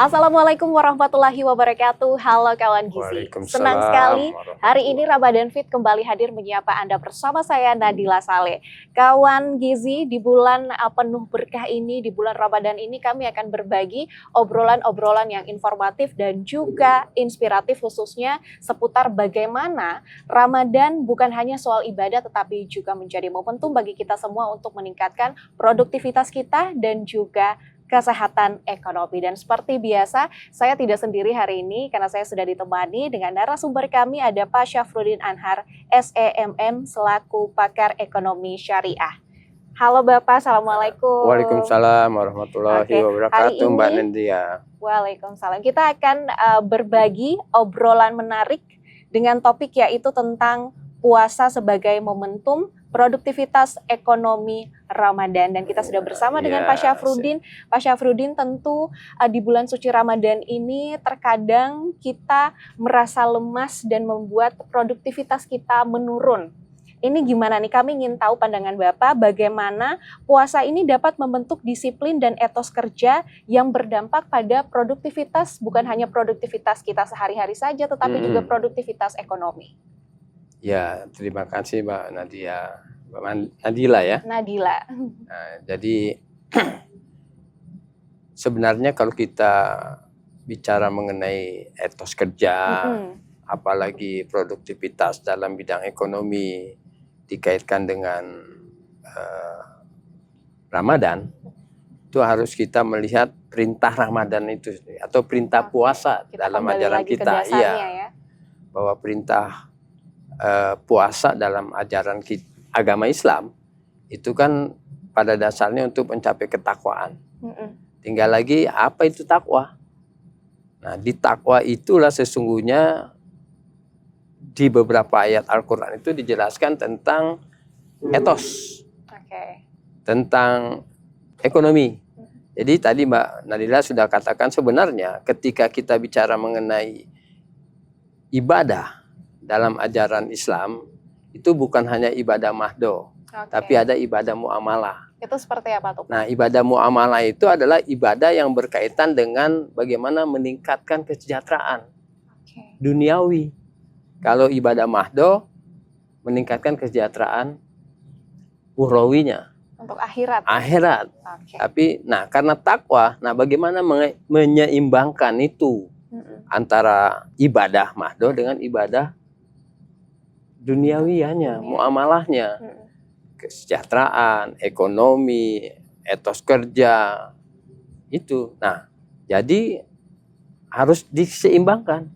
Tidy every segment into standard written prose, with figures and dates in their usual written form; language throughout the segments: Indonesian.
Assalamualaikum warahmatullahi wabarakatuh. Halo kawan Gizi. Senang sekali hari ini Ramadan Fit kembali hadir menyapa Anda bersama saya Nadila Saleh. Kawan Gizi, di bulan penuh berkah ini, di bulan Ramadan ini kami akan berbagi obrolan-obrolan yang informatif dan juga inspiratif, khususnya seputar bagaimana Ramadan bukan hanya soal ibadah tetapi juga menjadi momentum bagi kita semua untuk meningkatkan produktivitas kita dan juga kesehatan ekonomi. Dan seperti biasa, saya tidak sendiri hari ini karena saya sudah ditemani dengan narasumber kami, ada Pak Syafruddin Anhar, SEMM selaku pakar ekonomi syariah. Halo Bapak, Assalamualaikum. Waalaikumsalam warahmatullahi wabarakatuh, Mbak Nendia. Waalaikumsalam. Kita akan berbagi obrolan menarik dengan topik yaitu tentang puasa sebagai momentum produktivitas ekonomi Ramadan, dan kita sudah bersama dengan Pak Syafruddin. Pak Syafruddin, tentu di bulan suci Ramadan ini terkadang kita merasa lemas dan membuat produktivitas kita menurun. Ini gimana nih? Kami ingin tahu pandangan Bapak bagaimana puasa ini dapat membentuk disiplin dan etos kerja yang berdampak pada produktivitas, bukan hanya produktivitas kita sehari-hari saja tetapi juga produktivitas ekonomi. Ya, terima kasih Mbak Nadia, Mbak Nadila ya. Nadila. Nah, jadi sebenarnya kalau kita bicara mengenai etos kerja, apalagi produktivitas dalam bidang ekonomi dikaitkan dengan Ramadan, itu harus kita melihat perintah Ramadan itu atau perintah puasa dalam ajaran kita. Iya, ya. Bahwa perintah puasa dalam ajaran agama Islam itu kan pada dasarnya untuk mencapai ketakwaan. Tinggal lagi apa itu takwa. Nah, di takwa itulah sesungguhnya di beberapa ayat Al-Quran itu dijelaskan tentang etos, tentang ekonomi. Jadi tadi Mbak Nadila sudah katakan sebenarnya ketika kita bicara mengenai ibadah dalam ajaran Islam itu bukan hanya ibadah mahdo, tapi ada ibadah muamalah. Itu seperti apa tuh? Nah, ibadah muamalah itu adalah ibadah yang berkaitan dengan bagaimana meningkatkan kesejahteraan duniawi. Kalau ibadah mahdo meningkatkan kesejahteraan ukhrawinya. Untuk akhirat. Akhirat. Tapi, nah karena takwa, nah bagaimana menyeimbangkan itu antara ibadah mahdo dengan ibadah duniawianya, muamalahnya, kesejahteraan, ekonomi, etos kerja, itu. Nah, jadi harus diseimbangkan.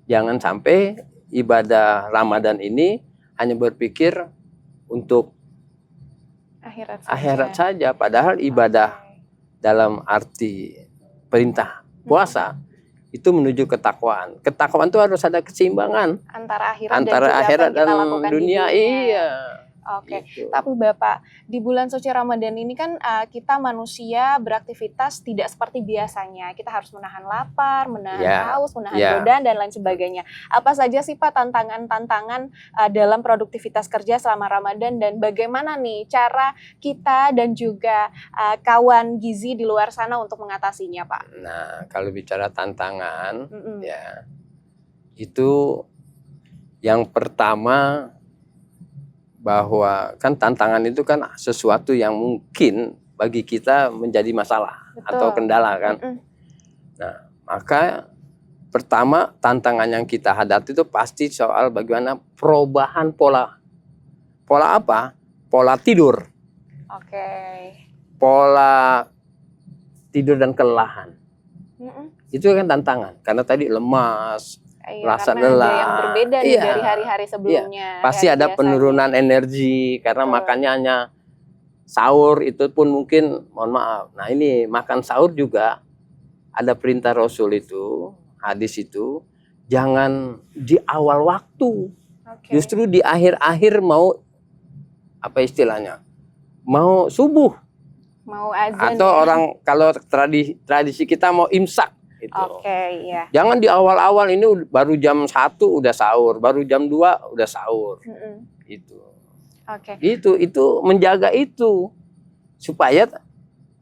Jangan sampai ibadah Ramadan ini hanya berpikir untuk akhirat saja. Padahal ibadah dalam arti perintah puasa itu menuju ketakwaan. Ketakwaan itu harus ada keseimbangan antara akhirat dan dunia. Iya. Gitu. Tapi Bapak, di bulan suci Ramadan ini kan kita manusia beraktivitas tidak seperti biasanya. Kita harus menahan lapar, menahan haus, menahan godaan dan lain sebagainya. Apa saja sih Pak tantangan-tantangan dalam produktivitas kerja selama Ramadan, dan bagaimana nih cara kita dan juga kawan gizi di luar sana untuk mengatasinya, Pak? Nah, kalau bicara tantangan, ya itu yang pertama, bahwa kan tantangan itu kan sesuatu yang mungkin bagi kita menjadi masalah atau kendala kan. Nah, maka pertama tantangan yang kita hadapi itu pasti soal bagaimana perubahan pola. Pola apa? Pola tidur. Pola tidur dan kelelahan. Itu kan tantangan karena tadi lemas, rasa lelah, yang berbeda dari hari-hari sebelumnya. Pasti ada penurunan energi karena makannya hanya sahur, itu pun mungkin mohon maaf. Nah, ini makan sahur juga ada perintah Rasul itu, hadis itu, jangan di awal waktu. Justru di akhir-akhir mau apa istilahnya? Mau subuh. Mau azan. Atau orang kalau tradisi kita mau imsak. Gitu. Jangan di awal-awal ini baru jam 1 udah sahur, baru jam 2 udah sahur. Itu. Itu menjaga itu supaya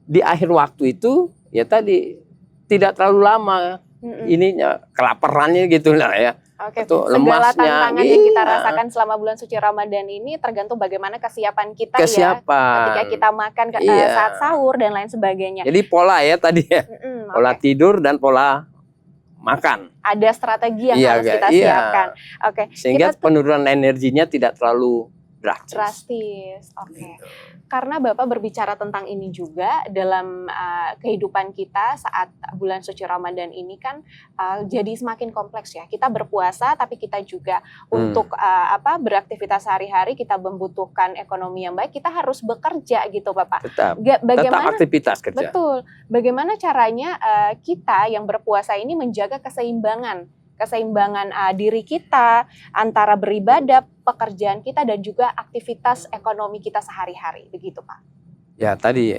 di akhir waktu itu ya tadi tidak terlalu lama ininya kelaparannya gitu lah ya. Oke, Atau segala lemasnya, tantangan yang kita iya. rasakan selama bulan suci Ramadan ini tergantung bagaimana kesiapan kita ya. Kesiapan. Ketika kita makan Iya. saat sahur dan lain sebagainya. Jadi pola ya tadi ya. Pola tidur dan pola makan. Ada strategi yang Iya, harus kita iya. siapkan. Oke, Sehingga kita penurunan energinya tidak terlalu drastis. Oke. Gitu. Karena Bapak berbicara tentang ini juga dalam kehidupan kita saat bulan suci Ramadan ini kan jadi semakin kompleks ya. Kita berpuasa tapi kita juga untuk beraktivitas sehari-hari kita membutuhkan ekonomi yang baik. Kita harus bekerja gitu Bapak. Tetap Bagaimana aktivitas kerja. Betul. Bagaimana caranya kita yang berpuasa ini menjaga keseimbangan diri kita antara beribadah, pekerjaan kita dan juga aktivitas ekonomi kita sehari-hari, begitu Pak? Ya tadi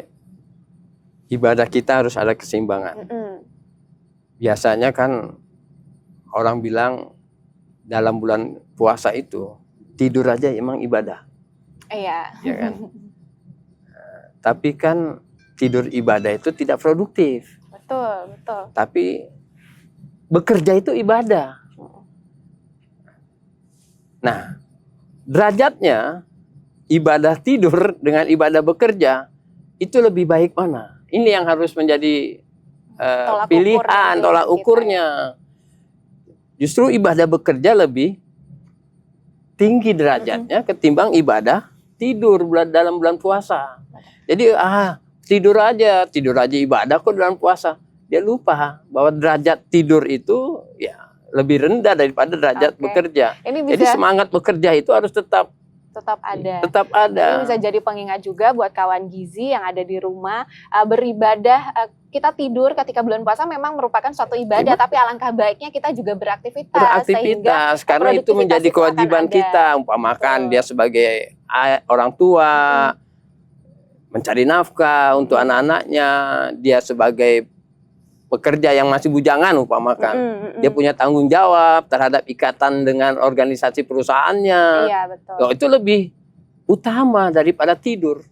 ibadah kita harus ada keseimbangan. Biasanya kan orang bilang dalam bulan puasa itu tidur aja emang ibadah. Iya. Ya kan? Tapi kan tidur ibadah itu tidak produktif. Betul. Tapi bekerja itu ibadah. Nah, derajatnya ibadah tidur dengan ibadah bekerja itu lebih baik mana? Ini yang harus menjadi pilihan, tolak ukurnya. Justru ibadah bekerja lebih tinggi derajatnya ketimbang ibadah tidur dalam bulan puasa. Jadi tidur aja ibadah kok dalam puasa. Dia lupa bahwa derajat tidur itu ya lebih rendah daripada derajat bekerja. Jadi semangat bekerja itu harus tetap ada. Ini bisa jadi pengingat juga buat kawan gizi yang ada di rumah beribadah. Kita tidur ketika bulan puasa memang merupakan suatu ibadah, tapi alangkah baiknya kita juga beraktivitas karena itu menjadi kewajiban kita. Umpamakan dia sebagai orang tua mencari nafkah untuk anak-anaknya, dia sebagai pekerja yang masih bujangan umpamakan, dia punya tanggung jawab terhadap ikatan dengan organisasi perusahaannya. Iya, betul. Itu lebih utama daripada tidur.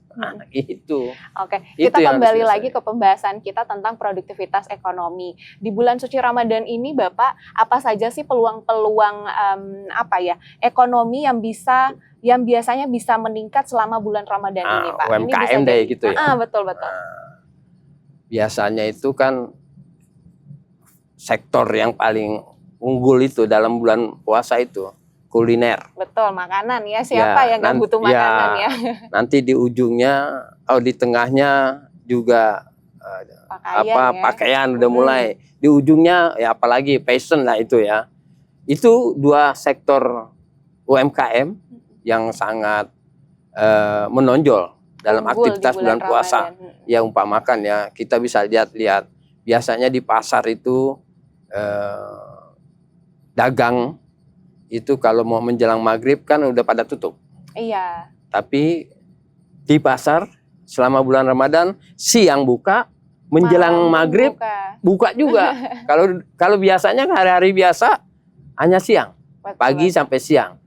Gitu. Oke, kita kembali lagi ke pembahasan kita tentang produktivitas ekonomi. Di bulan suci Ramadan ini Bapak, apa saja sih peluang-peluang ekonomi yang biasanya bisa meningkat selama bulan Ramadan ini, Pak? UMKM deh gitu ya. Betul. Biasanya itu kan sektor yang paling unggul itu dalam bulan puasa itu kuliner. Betul, makanan ya. Siapa yang nggak butuh makanan ya? Nanti di ujungnya, di tengahnya juga pakaian udah mulai. Di ujungnya ya apalagi fashion lah itu ya. Itu dua sektor UMKM yang sangat menonjol dalam aktivitas bulan puasa. Ya umpamakan ya, kita bisa lihat biasanya di pasar itu dagang itu kalau mau menjelang maghrib kan udah pada tutup. Iya. Tapi di pasar selama bulan Ramadan siang buka, menjelang maghrib buka juga. Kalau biasanya hari-hari biasa hanya siang, pagi sampai siang.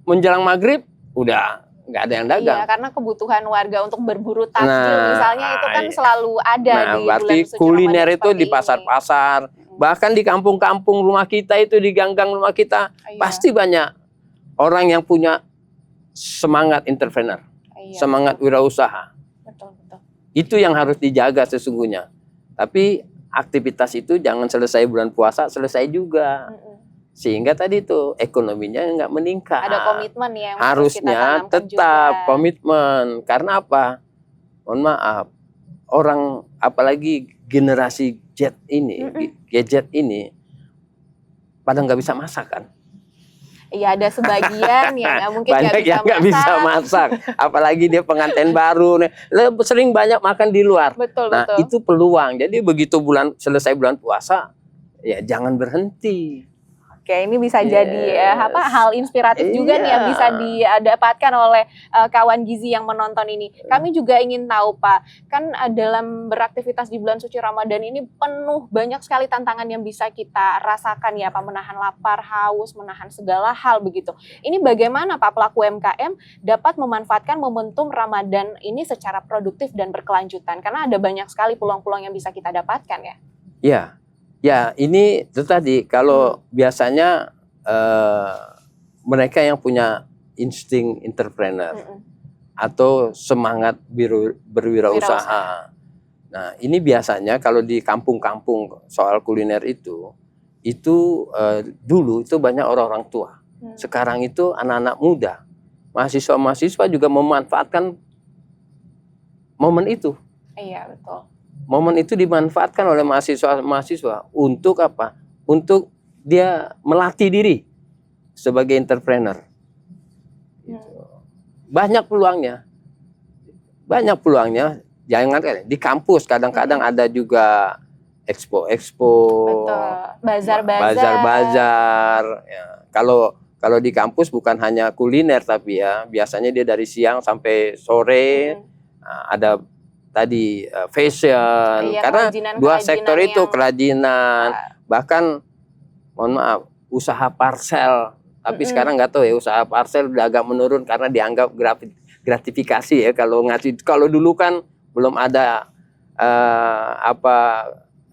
Menjelang maghrib udah nggak ada yang dagang. Iya, karena kebutuhan warga untuk berburu takjil misalnya itu kan selalu ada di bulan suci kuliner itu di pasar-pasar, bahkan di kampung-kampung rumah kita itu, di gang-gang rumah kita pasti banyak orang yang punya semangat entrepreneur, semangat wirausaha. Betul. Itu yang harus dijaga sesungguhnya. Tapi aktivitas itu jangan selesai bulan puasa, selesai juga. Sehingga tadi itu ekonominya nggak meningkat. Ada komitmen ya. Harusnya tetap komitmen. Karena apa? Mohon maaf, orang apalagi generasi gadget ini, pada nggak bisa masak kan? Iya, ada sebagian yang mungkin nggak bisa masak. Apalagi dia pengantin baru, sering banyak makan di luar. Betul. Itu peluang. Jadi begitu selesai bulan puasa, ya jangan berhenti. Oke, ini bisa jadi hal inspiratif juga nih yang bisa didapatkan oleh kawan gizi yang menonton ini. Kami juga ingin tahu Pak, kan dalam beraktivitas di bulan suci Ramadan ini penuh banyak sekali tantangan yang bisa kita rasakan ya Pak, menahan lapar, haus, menahan segala hal begitu. Ini bagaimana Pak pelaku UMKM dapat memanfaatkan momentum Ramadan ini secara produktif dan berkelanjutan? Karena ada banyak sekali peluang-peluang yang bisa kita dapatkan ya. Iya. Ya, ini itu tadi kalau biasanya mereka yang punya insting entrepreneur atau semangat berwirausaha. Nah, ini biasanya kalau di kampung-kampung soal kuliner itu dulu itu banyak orang-orang tua. Sekarang itu anak-anak muda, mahasiswa-mahasiswa juga memanfaatkan momen itu. Iya, betul. Momen itu dimanfaatkan oleh mahasiswa-mahasiswa untuk apa? Untuk dia melatih diri sebagai entrepreneur. Banyak peluangnya. Banyak peluangnya. Jangan di kampus kadang-kadang ada juga expo-expo, bazar-bazar. Ya. Kalau di kampus bukan hanya kuliner tapi ya biasanya dia dari siang sampai sore. Nah, ada tadi fashion, karena dua sektor itu kerajinan, bahkan mohon maaf usaha parcel, tapi sekarang nggak tahu ya usaha parcel udah agak menurun karena dianggap gratifikasi ya kalau dulu kan belum ada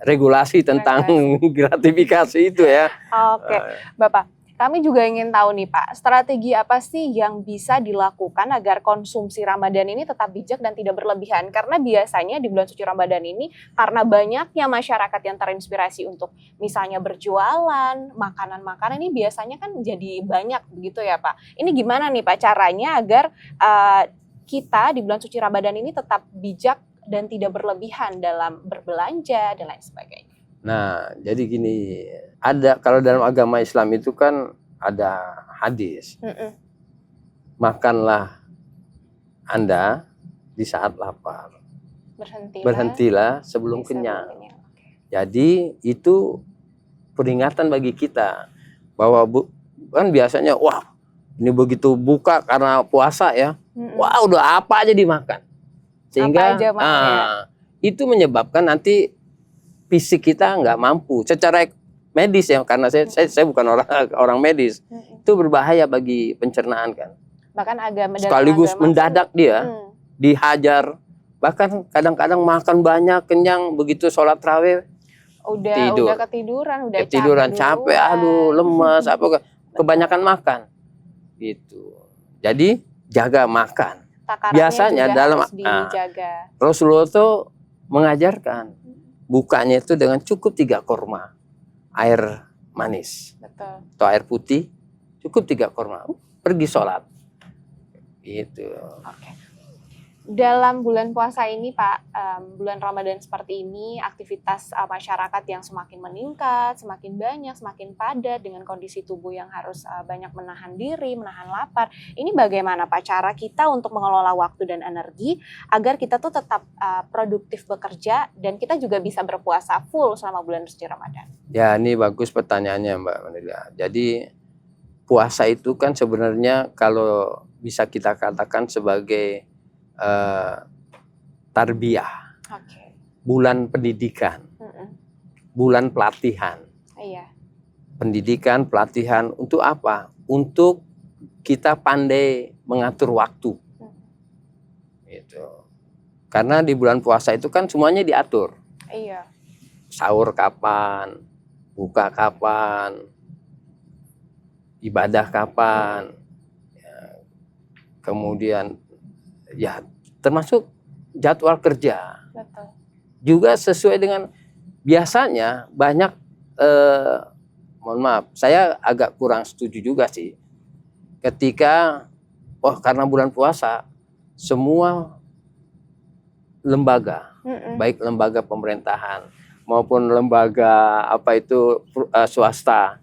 regulasi tentang gratifikasi itu ya. Oke, Bapak. Kami juga ingin tahu nih Pak, strategi apa sih yang bisa dilakukan agar konsumsi Ramadan ini tetap bijak dan tidak berlebihan? Karena biasanya di bulan suci Ramadan ini, karena banyaknya masyarakat yang terinspirasi untuk misalnya berjualan, makanan-makanan ini biasanya kan jadi banyak begitu ya Pak. Ini gimana nih Pak caranya agar kita di bulan suci Ramadan ini tetap bijak dan tidak berlebihan dalam berbelanja dan lain sebagainya? Nah, jadi gini, kalau dalam agama Islam itu kan ada hadis. Makanlah Anda di saat lapar. Berhentilah sebelum kenyang. Jadi itu peringatan bagi kita bahwa kan biasanya wah, ini begitu buka karena puasa ya. Wah, udah apa aja dimakan. Sehingga itu menyebabkan nanti fisik kita nggak mampu secara medis ya, karena saya bukan orang medis, itu berbahaya bagi pencernaan kan. Bahkan agama sekaligus mendadak dia dihajar, bahkan kadang-kadang makan banyak kenyang begitu sholat tarawih udah ketiduran capek aduh lemas kebanyakan makan gitu. Jadi jaga makan. Biasanya dalam Rasulullah tuh mengajarkan bukanya itu dengan cukup 3 korma air manis. Betul. Atau air putih, cukup 3 korma, pergi sholat gitu. Oke. Dalam bulan puasa ini Pak, bulan Ramadan seperti ini, aktivitas masyarakat yang semakin meningkat, semakin banyak, semakin padat dengan kondisi tubuh yang harus banyak menahan diri, menahan lapar. Ini bagaimana Pak cara kita untuk mengelola waktu dan energi agar kita tuh tetap produktif bekerja dan kita juga bisa berpuasa full selama bulan suci Ramadan? Ya, ini bagus pertanyaannya Mbak Manila. Jadi puasa itu kan sebenarnya kalau bisa kita katakan sebagai tarbiyah, bulan pendidikan, bulan pelatihan. Iya. Pendidikan, pelatihan untuk apa? Untuk kita pandai mengatur waktu. Gitu. Karena di bulan puasa itu kan semuanya diatur. Iya. Sahur kapan, buka kapan, ibadah kapan, ya, kemudian ya termasuk jadwal kerja. Betul. Juga sesuai dengan biasanya banyak mohon maaf saya agak kurang setuju juga sih ketika karena bulan puasa semua lembaga baik lembaga pemerintahan maupun lembaga swasta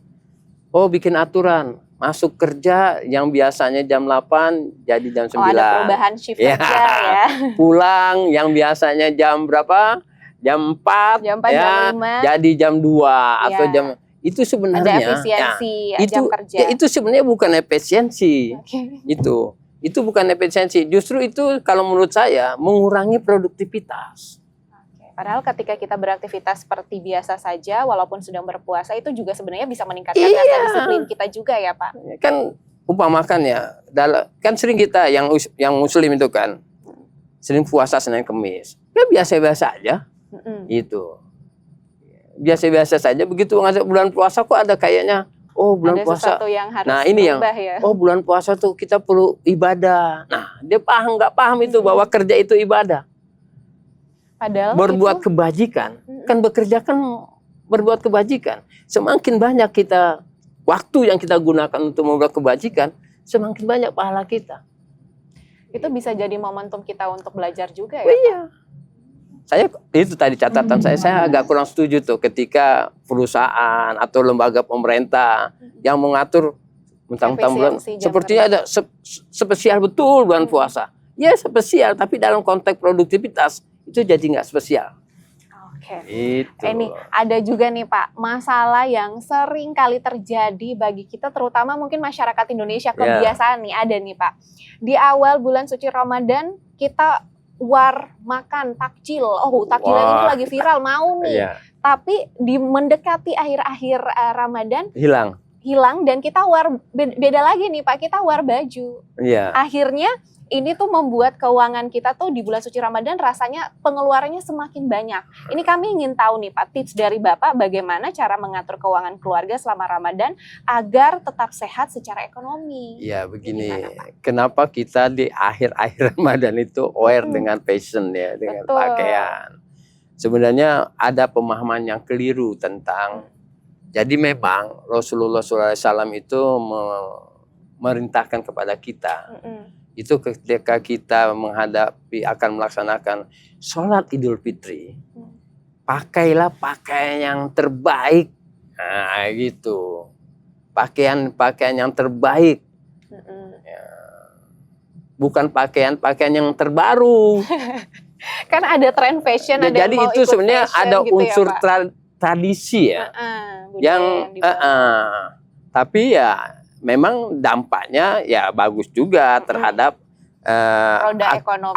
bikin aturan masuk kerja yang biasanya jam 8 jadi jam 9. Ada perubahan shift kerja ya. Pulang yang biasanya jam berapa? Jam 4 jam 4 ya, jam 5. jadi jam 2 atau jam Itu sebenarnya ada efisiensi jam kerja. Ya, itu sebenarnya bukan efisiensi. Itu bukan efisiensi. Justru itu kalau menurut saya mengurangi produktivitas. Padahal ketika kita beraktivitas seperti biasa saja, walaupun sedang berpuasa, itu juga sebenarnya bisa meningkatkan rasa disiplin kita juga ya Pak. Kan umpamakan ya, kan sering kita yang muslim itu kan, sering puasa Senin Kemis. Ya biasa-biasa aja. Itu. Biasa-biasa saja, begitu masuk bulan puasa kok ada kayaknya, oh bulan ada puasa. Yang harus nah ini berubah, yang, ya? oh bulan puasa tuh kita perlu ibadah. Nah dia nggak paham itu bahwa kerja itu ibadah. Padahal berbuat kebajikan, kan bekerja kan berbuat kebajikan. Semakin banyak kita waktu yang kita gunakan untuk membuat kebajikan, semakin banyak pahala kita. Itu bisa jadi momentum kita untuk belajar juga ya. Oh, iya. Saya itu tadi catatan saya agak kurang setuju tuh ketika perusahaan atau lembaga pemerintah yang mengatur mentang-mentang bulan sepertinya ada spesial betul bulan puasa. Ya spesial, tapi dalam konteks produktivitas itu jadi nggak spesial. Oke. Itu. Ini ada juga nih Pak, masalah yang sering kali terjadi bagi kita, terutama mungkin masyarakat Indonesia, kebiasaan nih ada nih Pak. Di awal bulan suci Ramadan kita makan takjil. Oh, takjilan ini lagi viral, mau nih. Tapi di mendekati akhir-akhir Ramadan hilang dan kita beda lagi nih Pak, kita baju. Akhirnya ini tuh membuat keuangan kita tuh di bulan suci Ramadan rasanya pengeluarannya semakin banyak. Ini kami ingin tahu nih Pak, tips dari Bapak bagaimana cara mengatur keuangan keluarga selama Ramadan agar tetap sehat secara ekonomi. Ya begini, kenapa kita di akhir-akhir Ramadan itu aware dengan fashion ya, dengan pakaian. Sebenarnya ada pemahaman yang keliru tentang, jadi memang Rasulullah SAW itu memerintahkan kepada kita, itu ketika kita akan melaksanakan sholat Idul Fitri, pakailah pakaian yang terbaik. Nah gitu, pakaian yang terbaik, bukan pakaian yang terbaru. Kan ada tren fashion, ada jadi yang mau itu ikut sebenarnya fashion, ada gitu unsur ya, tradisi ya, yang tapi ya memang dampaknya ya bagus juga terhadap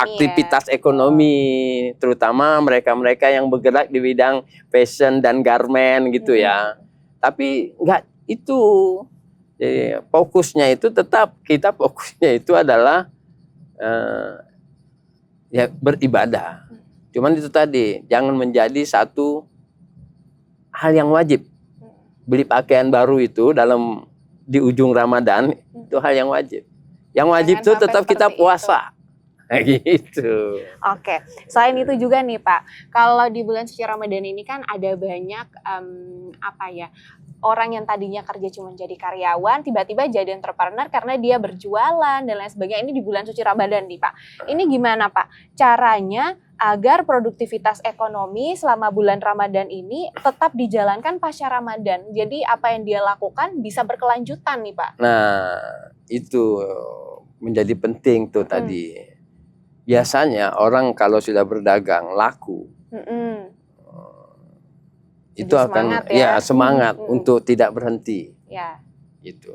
aktivitas ekonomi, terutama mereka-mereka yang bergerak di bidang fashion dan garment gitu ya. Tapi enggak itu, jadi fokusnya itu adalah ya beribadah. Cuman itu tadi, jangan menjadi satu hal yang wajib. Beli pakaian baru itu di ujung Ramadan itu hal yang wajib. Yang wajib itu tetap kita puasa. Gitu. Oke. Selain itu juga nih Pak, kalau di bulan suci Ramadan ini kan ada banyak orang yang tadinya kerja cuma jadi karyawan, tiba-tiba jadi entrepreneur karena dia berjualan dan lain sebagainya. Ini di bulan suci Ramadan nih Pak. Ini gimana Pak caranya agar produktivitas ekonomi selama bulan Ramadan ini tetap dijalankan pasca Ramadan? Jadi apa yang dia lakukan bisa berkelanjutan nih Pak. Nah itu menjadi penting tuh tadi. Biasanya orang kalau sudah berdagang laku, itu akan semangat untuk tidak berhenti. Gitu.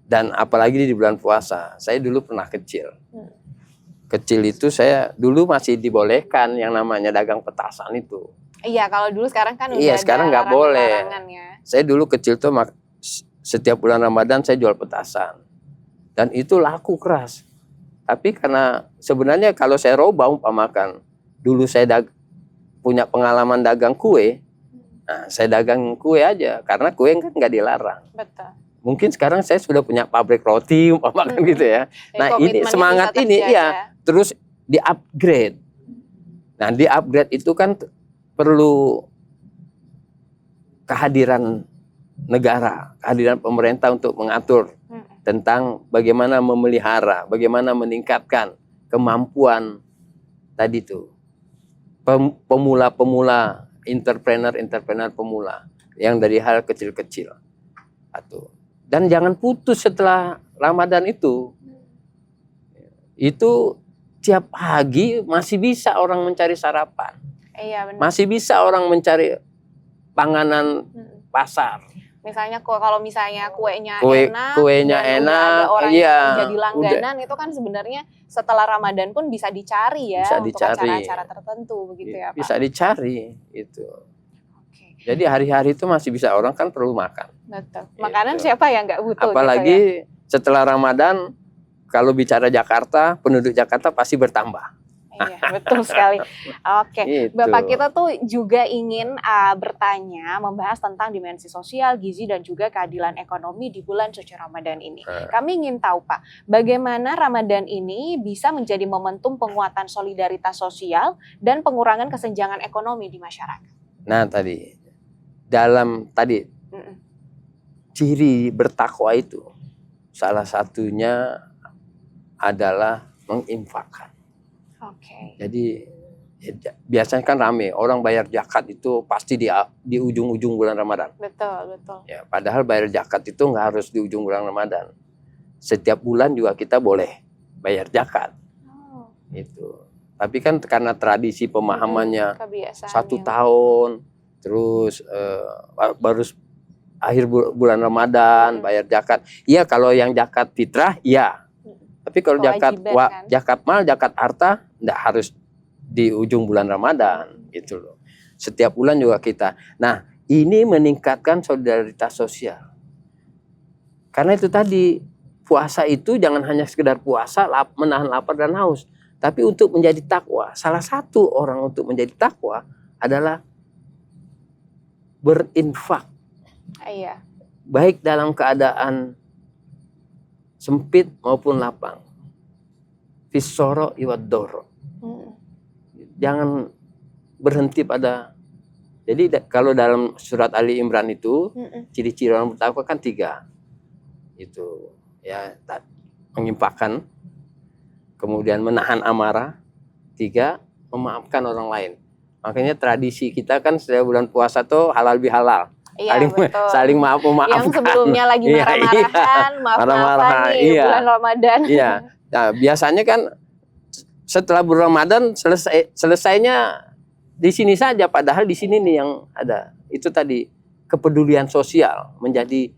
Dan apalagi di bulan puasa. Saya dulu pernah kecil. Kecil itu saya dulu masih dibolehkan yang namanya dagang petasan itu. Iya, kalau dulu, sekarang kan udah sekarang nggak boleh. Saya dulu kecil tuh setiap bulan Ramadan saya jual petasan. Dan itu laku keras. Tapi karena sebenarnya kalau saya umpamakan, dulu saya punya pengalaman dagang kue, nah saya dagang kue aja, karena kue kan nggak dilarang. Betul. Mungkin sekarang saya sudah punya pabrik roti, umpamakan gitu ya. Nah ini semangat ini terus di-upgrade. Nah di-upgrade itu kan perlu kehadiran negara, kehadiran pemerintah untuk mengatur tentang bagaimana memelihara, bagaimana meningkatkan kemampuan tadi tuh pemula-pemula, entrepreneur pemula yang dari hal kecil-kecil. Dan jangan putus setelah Ramadan itu tiap pagi masih bisa orang mencari sarapan, iya, benar. masih bisa orang mencari panganan pasar. Misalnya kalau misalnya kuenya kuenya dan enak, ada orang iya, yang jadi langganan, itu kan sebenarnya setelah Ramadan pun bisa dicari ya, bisa untuk dicari. acara-acara tertentu begitu ya Pak. Bisa dicari itu. Oke. Jadi hari-hari itu masih bisa, orang kan perlu makan. Betul. Makanan siapa yang nggak butuh? Apalagi gitu ya? Setelah Ramadan, kalau bicara Jakarta, penduduk Jakarta pasti bertambah. Iya, betul sekali. Oke, Gitu. Bapak, kita tuh juga ingin bertanya, membahas tentang dimensi sosial, gizi, dan juga keadilan ekonomi di bulan suci Ramadan ini. Kami ingin tahu, Pak, bagaimana Ramadan ini bisa menjadi momentum penguatan solidaritas sosial dan pengurangan kesenjangan ekonomi di masyarakat. Nah, ciri bertakwa itu salah satunya adalah menginfakkan. Oke. Jadi biasanya kan rame orang bayar zakat itu pasti di ujung-ujung bulan Ramadan. Betul, betul. Ya, padahal bayar zakat itu nggak harus di ujung bulan Ramadan. Setiap bulan juga kita boleh bayar zakat. Oh. Itu. Tapi kan karena tradisi pemahamannya kebiasaan 1 tahun, terus baru akhir bulan Ramadan bayar zakat. Iya, kalau yang zakat fitrah, iya. Tapi kalau zakat mal, zakat harta, enggak harus di ujung bulan Ramadan, gitu loh. Setiap bulan juga kita. Nah, ini meningkatkan solidaritas sosial. Karena itu tadi, puasa itu jangan hanya sekedar puasa, menahan lapar dan haus. Tapi untuk menjadi takwa, salah satu orang untuk menjadi takwa adalah berinfak. Iya. Baik dalam keadaan sempit maupun lapang. Fisoro iwadoro. Jangan berhenti pada. Jadi kalau dalam surat Ali Imran itu ciri-ciri orang bertakwa kan 3. Itu ya, menginfakkan, kemudian menahan amarah, 3 memaafkan orang lain. Makanya tradisi kita kan setiap bulan puasa tuh halal bihalal. Iya, saling maaf-maafkan. Yang sebelumnya lagi marah-marahan, maaf-maafan nih bulan Ramadan. Iya. Nah, biasanya kan setelah bulan Ramadan selesainya di sini saja, padahal di sini nih yang ada. Itu tadi kepedulian sosial menjadi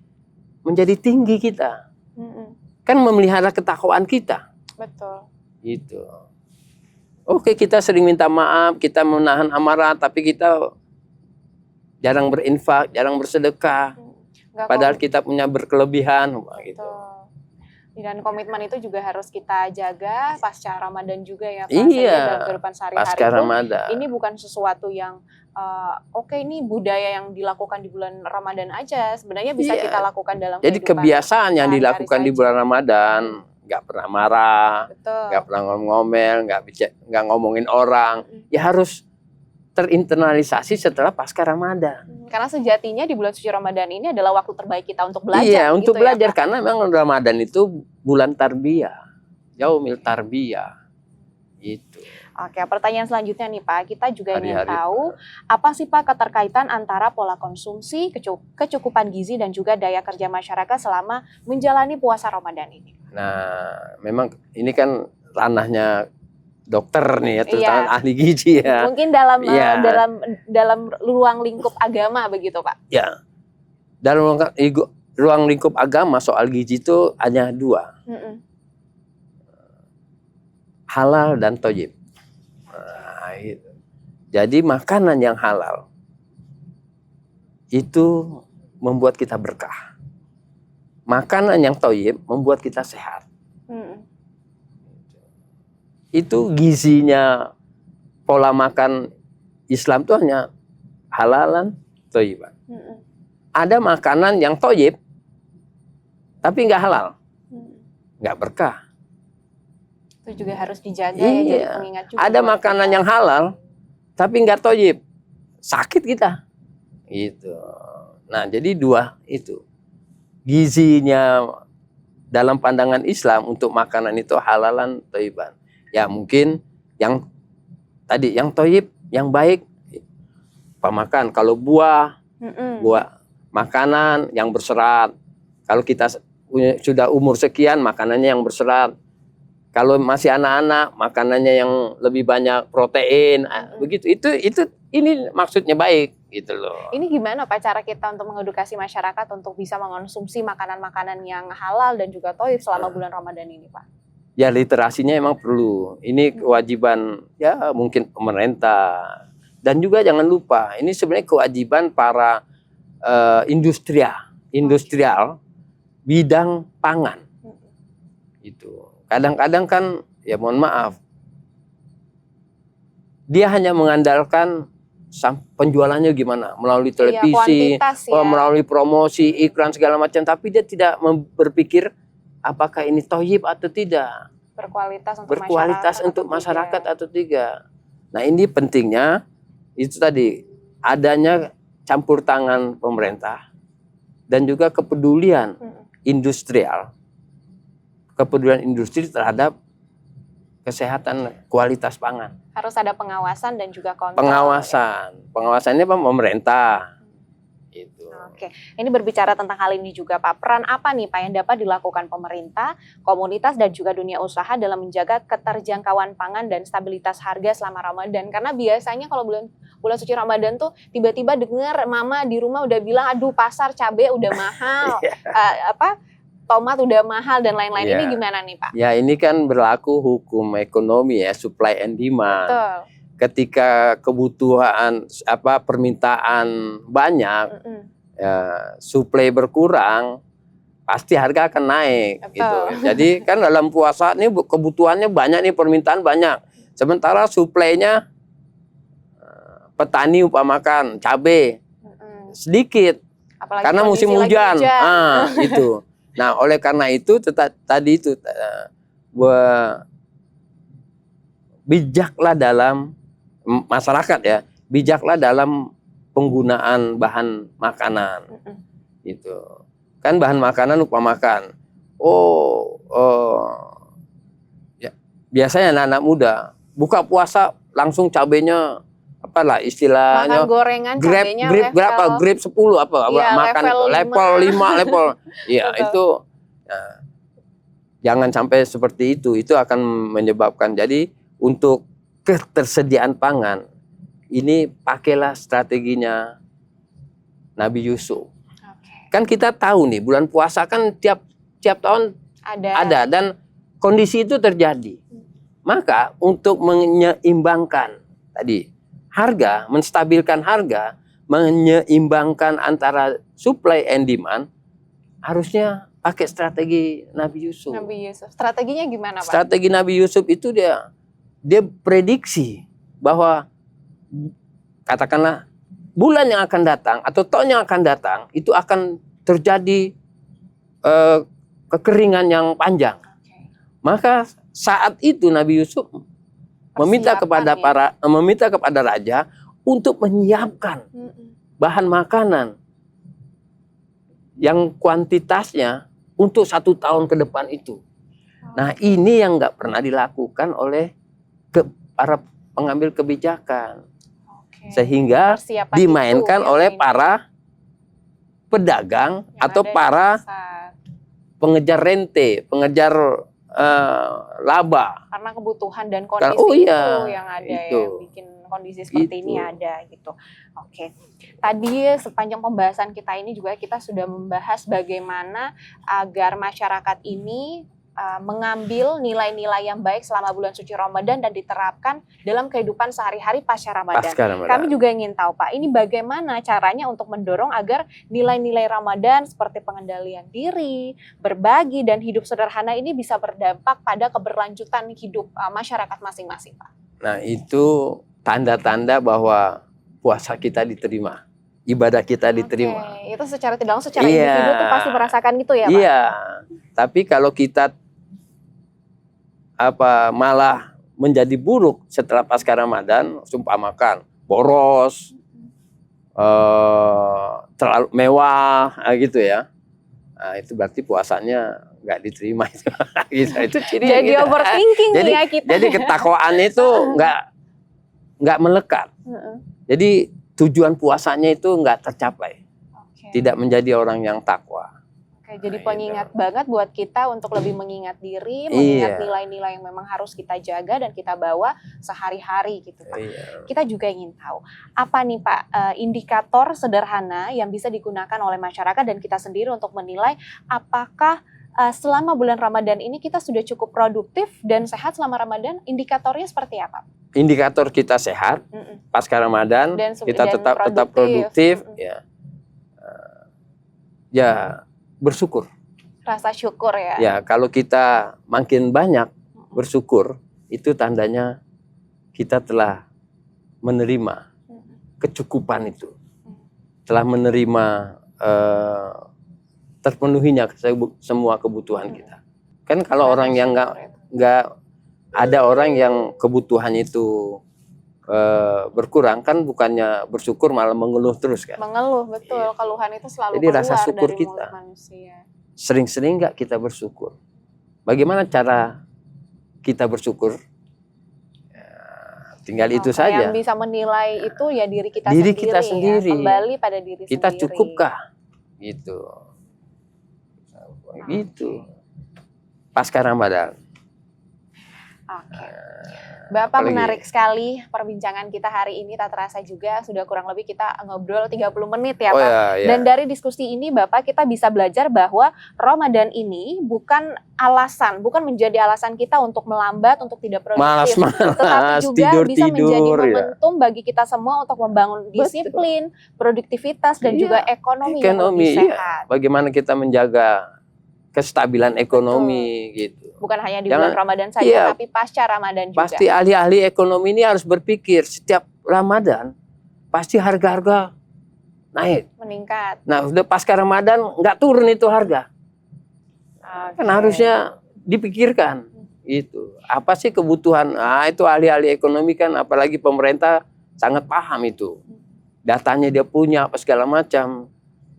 tinggi kita. Kan memelihara ketakwaan kita. Betul. Gitu. Oke, kita sering minta maaf, kita menahan amarah, tapi kita jarang berinfak, jarang bersedekah. Padahal kita punya berkelebihan, gitu. Dan komitmen itu juga harus kita jaga pasca Ramadan juga ya Pak. Iya. Dalam kehidupan sehari-hari pasca Ramadan. Ini bukan sesuatu yang ini budaya yang dilakukan di bulan Ramadan aja. Sebenarnya bisa kita lakukan dalam Jadi kebiasaan yang dilakukan di bulan Ramadan, nggak pernah marah, nggak pernah ngomel, nggak ngomongin orang, ya harus terinternalisasi setelah pasca Ramadan. Karena sejatinya di bulan suci Ramadan ini adalah waktu terbaik kita untuk belajar. Iya, untuk gitu belajar ya, karena memang Ramadan itu bulan tarbiyah, yaumil tarbiyah. Itu. Oke, pertanyaan selanjutnya nih Pak, kita juga ingin tahu apa sih Pak keterkaitan antara pola konsumsi, kecukupan gizi dan juga daya kerja masyarakat selama menjalani puasa Ramadan ini? Nah, memang ini kan ranahnya dokter nih ya, terutama ahli gizi ya. Mungkin dalam ruang lingkup agama begitu Pak? Ya, dalam ruang lingkup agama soal gizi itu hanya 2. Halal dan thayyib. Nah, jadi makanan yang halal itu membuat kita berkah. Makanan yang thayyib membuat kita sehat. Itu gizinya pola makan Islam itu hanya halalan thayyiban. Ada makanan yang thayyib tapi nggak halal, nggak berkah. Itu juga harus dijaga ya, jadi pengingat juga. Ada makanan yang halal tapi nggak thayyib, sakit kita. Gitu. Nah, jadi 2 itu gizinya dalam pandangan Islam untuk makanan itu halalan thayyiban. Ya mungkin yang tadi yang thayyib, yang baik pemakan. Kalau buah makanan yang berserat. Kalau kita sudah umur sekian, makanannya yang berserat. Kalau masih anak-anak, makanannya yang lebih banyak protein, begitu. Itu ini maksudnya baik gitu loh. Ini gimana Pak cara kita untuk mengedukasi masyarakat untuk bisa mengonsumsi makanan-makanan yang halal dan juga thayyib selama bulan Ramadan ini, Pak? Ya literasinya emang perlu. Ini kewajiban ya mungkin pemerintah. Dan juga jangan lupa, ini sebenarnya kewajiban para industrial bidang pangan. Itu. Kadang-kadang kan ya mohon maaf, dia hanya mengandalkan penjualannya gimana melalui televisi, melalui promosi, iklan segala macam, tapi dia tidak berpikir apakah ini thayyib atau tidak, berkualitas untuk masyarakat atau tidak. Nah ini pentingnya itu tadi adanya campur tangan pemerintah dan juga kepedulian kepedulian industri terhadap kesehatan kualitas pangan. Harus ada pengawasan dan juga kontrol. Pengawasannya pemerintah. Itu. Oke, ini berbicara tentang hal ini juga Pak. Peran apa nih Pak yang dapat dilakukan pemerintah, komunitas dan juga dunia usaha dalam menjaga keterjangkauan pangan dan stabilitas harga selama Ramadan? Karena biasanya kalau bulan suci Ramadan tuh tiba-tiba dengar mama di rumah udah bilang, aduh pasar cabai udah mahal, tomat udah mahal dan lain-lain. Ini gimana nih Pak? Ya ini kan berlaku hukum ekonomi ya, supply and demand. Betul. Ketika kebutuhan permintaan banyak, ya, supply berkurang, pasti harga akan naik. Gitu. Jadi kan dalam puasa ini kebutuhannya banyak nih, permintaan banyak. Sementara supply-nya petani umpamakan cabai sedikit, apalagi karena musim hujan. Itu. Nah, oleh karena itu tadi itu bijaklah dalam masyarakat ya, bijaklah dalam penggunaan bahan makanan. Itu. Kan bahan makanan umpamakan. Ya, biasanya anak-anak muda buka puasa langsung cabenya apalah istilahnya, makan gorengan cabenya grab 10 makan level 5 ya itu jangan sampai seperti itu akan menyebabkan. Jadi untuk ketersediaan pangan ini pakailah strateginya Nabi Yusuf. Kan kita tahu nih bulan puasa kan tiap tahun ada dan kondisi itu terjadi. Maka untuk menyeimbangkan tadi harga, menstabilkan harga, menyeimbangkan antara supply and demand, harusnya pakai strategi Nabi Yusuf. Strateginya gimana Pak? Strategi Nabi Yusuf itu dia prediksi bahwa katakanlah bulan yang akan datang atau tahun yang akan datang itu akan terjadi kekeringan yang panjang. Maka saat itu Nabi Yusuf meminta kepada raja untuk menyiapkan bahan makanan yang kuantitasnya untuk 1 tahun ke depan itu. Nah ini yang nggak pernah dilakukan oleh para pengambil kebijakan, sehingga dimainkan oleh para pedagang atau para pengejar rente, pengejar laba, karena kebutuhan dan kondisi itu yang ada yang bikin kondisi seperti ini ada gitu. Oke. Tadi sepanjang pembahasan kita ini juga kita sudah membahas bagaimana agar masyarakat ini mengambil nilai-nilai yang baik selama bulan suci Ramadan dan diterapkan dalam kehidupan sehari-hari pasca Ramadan. Kami juga ingin tahu Pak, ini bagaimana caranya untuk mendorong agar nilai-nilai Ramadan seperti pengendalian diri, berbagi, dan hidup sederhana ini bisa berdampak pada keberlanjutan hidup masyarakat masing-masing Pak. Nah itu tanda-tanda bahwa puasa kita diterima, ibadah kita diterima. Itu secara tidak langsung, secara individu tuh pasti merasakan gitu ya Pak? Iya, tapi kalau kita malah menjadi buruk setelah pasca Ramadan, umpamakan boros, terlalu mewah gitu ya, nah, itu berarti puasanya nggak diterima itu. Itu jadi overthinking ya kita. Jadi ketakwaan itu nggak melekat. Jadi tujuan puasanya itu nggak tercapai, tidak menjadi orang yang takwa. Oke, jadi pengingat banget buat kita untuk lebih mengingat diri, mengingat nilai-nilai yang memang harus kita jaga dan kita bawa sehari-hari gitu Pak. Kita juga ingin tahu, apa nih Pak indikator sederhana yang bisa digunakan oleh masyarakat dan kita sendiri untuk menilai apakah selama bulan Ramadan ini kita sudah cukup produktif dan sehat selama Ramadan, indikatornya seperti apa? Indikator kita sehat, pasca Ramadan, kita tetap produktif, ya bersyukur. Rasa syukur ya. Ya, kalau kita makin banyak bersyukur, itu tandanya kita telah menerima kecukupan itu. Telah menerima terpenuhinya semua kebutuhan kita. Kan kalau orang yang nggak ada orang yang kebutuhan itu berkurang, kan bukannya bersyukur malah mengeluh terus kan. Mengeluh, betul. Keluhan itu selalu jadi keluar rasa syukur dari kita. mulut manusia. Sering-sering nggak kita bersyukur. Bagaimana cara kita bersyukur? Ya, tinggal itu saja. Yang bisa menilai itu ya diri kita sendiri. Ya. Kembali pada diri kita sendiri. Cukupkah? Gitu. Gitu. Pasca Ramadan. Oke. Bapak, menarik sekali perbincangan kita hari ini, tak terasa juga sudah kurang lebih kita ngobrol 30 menit ya Pak. Dan dari diskusi ini Bapak kita bisa belajar bahwa Ramadan ini bukan alasan, bukan menjadi alasan kita untuk melambat, untuk tidak produktif. Tetapi juga bisa menjadi momentum bagi kita semua untuk membangun disiplin, produktivitas dan juga ekonomi yang lebih sehat. Bagaimana kita menjaga kestabilan ekonomi gitu. Bukan hanya di bulan Ramadan saja, tapi pasca Ramadan juga. Pasti ahli-ahli ekonomi ini harus berpikir setiap Ramadan pasti harga-harga naik, meningkat. Nah, udah pasca Ramadan nggak turun itu harga. Kan harusnya dipikirkan itu. Apa sih kebutuhan? Itu ahli-ahli ekonomi kan, apalagi pemerintah sangat paham itu. Datanya dia punya apa segala macam.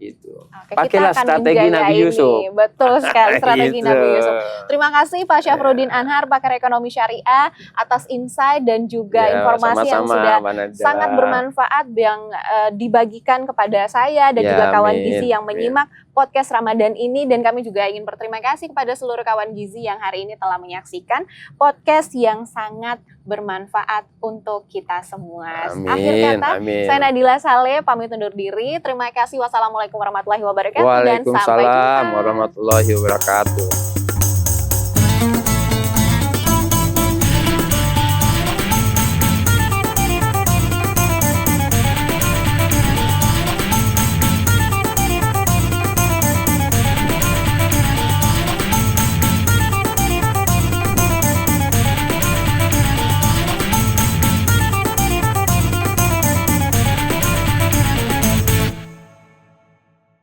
Gitu. Pakailah strategi Nabi Yusuf. Betul sekali, strategi Nabi Yusuf. Terima kasih Pak Syafruddin Anhar, pakar ekonomi syariah, atas insight dan juga informasi yang sudah sangat bermanfaat yang dibagikan kepada saya dan juga kawan gizi yang menyimak podcast Ramadan ini. Dan kami juga ingin berterima kasih kepada seluruh kawan gizi yang hari ini telah menyaksikan podcast yang sangat bermanfaat untuk kita semua. Akhir kata, saya Nadila Saleh pamit undur diri. Terima kasih. Wassalamualaikum warahmatullahi wabarakatuh. Waalaikumsalam warahmatullahi wabarakatuh.